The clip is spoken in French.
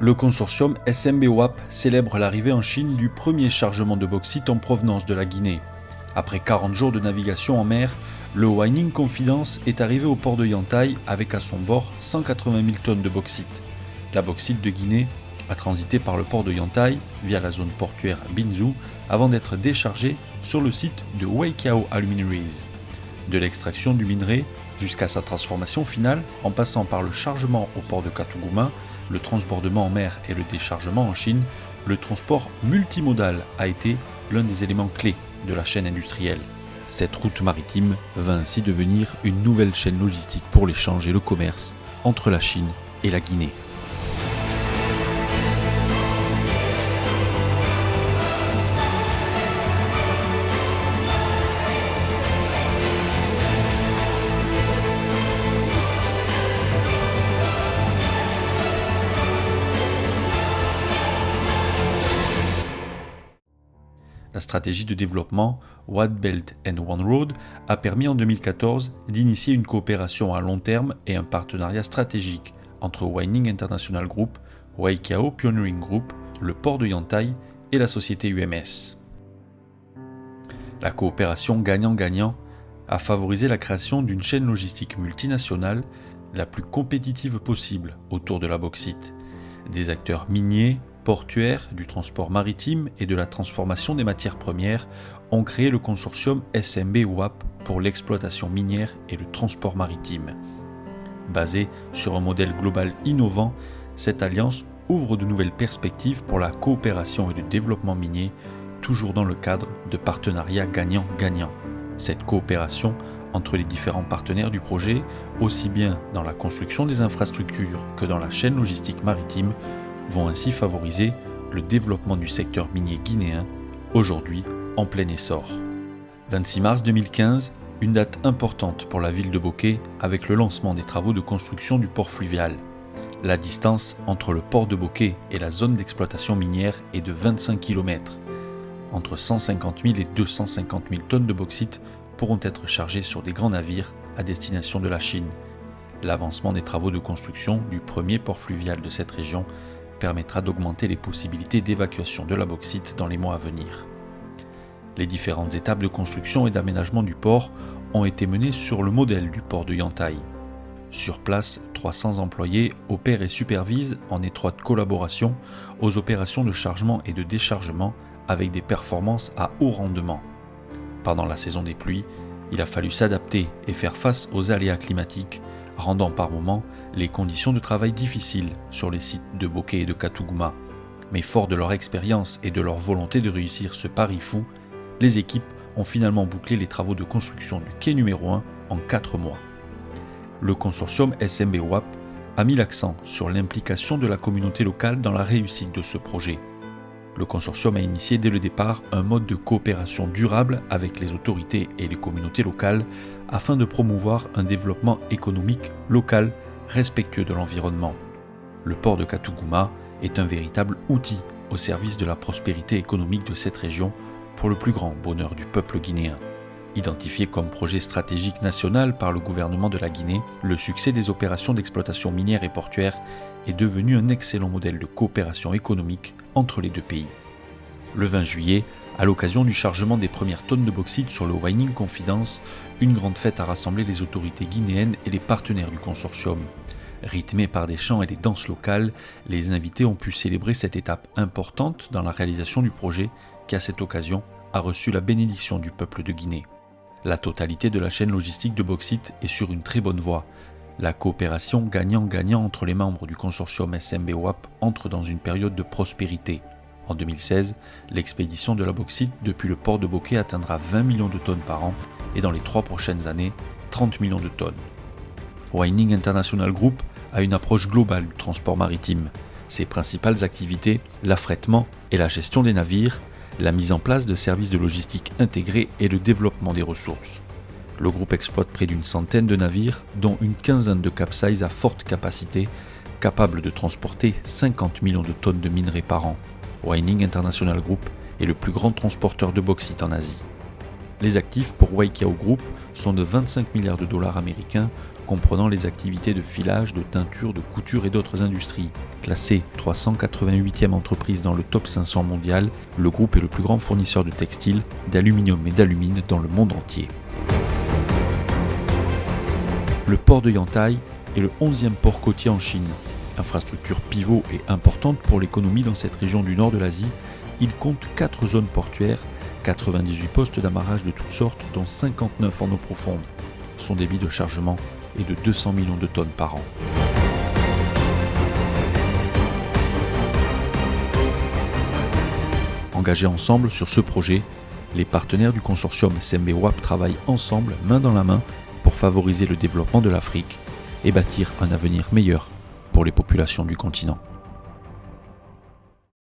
Le consortium SMB-WAP célèbre l'arrivée en Chine du premier chargement de bauxite en provenance de la Guinée. Après 40 jours de navigation en mer, le Waining Confidence est arrivé au port de Yantai avec à son bord 180 000 tonnes de bauxite. La bauxite de Guinée a transité par le port de Yantai via la zone portuaire Binzhou avant d'être déchargée sur le site de Weiqiao Aluminaries. De l'extraction du minerai jusqu'à sa transformation finale, en passant par le chargement au port de Katuguma, le transbordement en mer et le déchargement en Chine, le transport multimodal a été l'un des éléments clés de la chaîne industrielle. Cette route maritime va ainsi devenir une nouvelle chaîne logistique pour l'échange et le commerce entre la Chine et la Guinée. La stratégie de développement One Belt and One Road a permis en 2014 d'initier une coopération à long terme et un partenariat stratégique entre Waining International Group, Weiqiao Pioneering Group, le port de Yantai et la société UMS. La coopération gagnant-gagnant a favorisé la création d'une chaîne logistique multinationale la plus compétitive possible autour de la bauxite. Des acteurs miniers, portuaires, du transport maritime et de la transformation des matières premières ont créé le consortium SMB-WAP pour l'exploitation minière et le transport maritime. Basée sur un modèle global innovant, cette alliance ouvre de nouvelles perspectives pour la coopération et le développement minier, toujours dans le cadre de partenariats gagnant-gagnant. Cette coopération entre les différents partenaires du projet, aussi bien dans la construction des infrastructures que dans la chaîne logistique maritime, vont ainsi favoriser le développement du secteur minier guinéen, aujourd'hui en plein essor. 26 mars 2015, une date importante pour la ville de Bokeh avec le lancement des travaux de construction du port fluvial. La distance entre le port de Bokeh et la zone d'exploitation minière est de 25 km. Entre 150 000 et 250 000 tonnes de bauxite pourront être chargées sur des grands navires à destination de la Chine. L'avancement des travaux de construction du premier port fluvial de cette région permettra d'augmenter les possibilités d'évacuation de la bauxite dans les mois à venir. Les différentes étapes de construction et d'aménagement du port ont été menées sur le modèle du port de Yantai. Sur place, 300 employés opèrent et supervisent en étroite collaboration aux opérations de chargement et de déchargement avec des performances à haut rendement. Pendant la saison des pluies, il a fallu s'adapter et faire face aux aléas climatiques, rendant par moments les conditions de travail difficiles sur les sites de Bokeh et de Katuguma. Mais forts de leur expérience et de leur volonté de réussir ce pari fou, les équipes ont finalement bouclé les travaux de construction du quai numéro 1 en 4 mois. Le consortium SMB-WAP a mis l'accent sur l'implication de la communauté locale dans la réussite de ce projet. Le consortium a initié dès le départ un mode de coopération durable avec les autorités et les communautés locales afin de promouvoir un développement économique local respectueux de l'environnement. Le port de Katuguma est un véritable outil au service de la prospérité économique de cette région pour le plus grand bonheur du peuple guinéen. Identifié comme projet stratégique national par le gouvernement de la Guinée, le succès des opérations d'exploitation minière et portuaire est devenu un excellent modèle de coopération économique entre les deux pays. Le 20 juillet, à l'occasion du chargement des premières tonnes de bauxite sur le Waining Confidence, une grande fête a rassemblé les autorités guinéennes et les partenaires du consortium. Rythmés par des chants et des danses locales, les invités ont pu célébrer cette étape importante dans la réalisation du projet qui, à cette occasion, a reçu la bénédiction du peuple de Guinée. La totalité de la chaîne logistique de bauxite est sur une très bonne voie. La coopération gagnant-gagnant entre les membres du consortium SMB-WAP entre dans une période de prospérité. En 2016, l'expédition de la bauxite depuis le port de Bokeh atteindra 20 millions de tonnes par an et dans les 3 prochaines années, 30 millions de tonnes. Waining International Group a une approche globale du transport maritime. Ses principales activités, l'affrètement et la gestion des navires, la mise en place de services de logistique intégrés et le développement des ressources. Le groupe exploite près d'une centaine de navires, dont une quinzaine de capsize à forte capacité, capables de transporter 50 millions de tonnes de minerais par an. Waining International Group est le plus grand transporteur de bauxite en Asie. Les actifs pour Weiqiao Group sont de 25 milliards de dollars américains, comprenant les activités de filage, de teinture, de couture et d'autres industries. Classé 388e entreprise dans le top 500 mondial, le groupe est le plus grand fournisseur de textiles, d'aluminium et d'alumine dans le monde entier. Le port de Yantai est le 11e port côtier en Chine. Infrastructure pivot et importante pour l'économie dans cette région du nord de l'Asie, il compte 4 zones portuaires, 98 postes d'amarrage de toutes sortes, dont 59 en eau profonde. Son débit de chargement est de 200 millions de tonnes par an. Engagés ensemble sur ce projet, les partenaires du consortium SMB-WAP travaillent ensemble, main dans la main, pour favoriser le développement de l'Afrique et bâtir un avenir meilleur pour les populations du continent.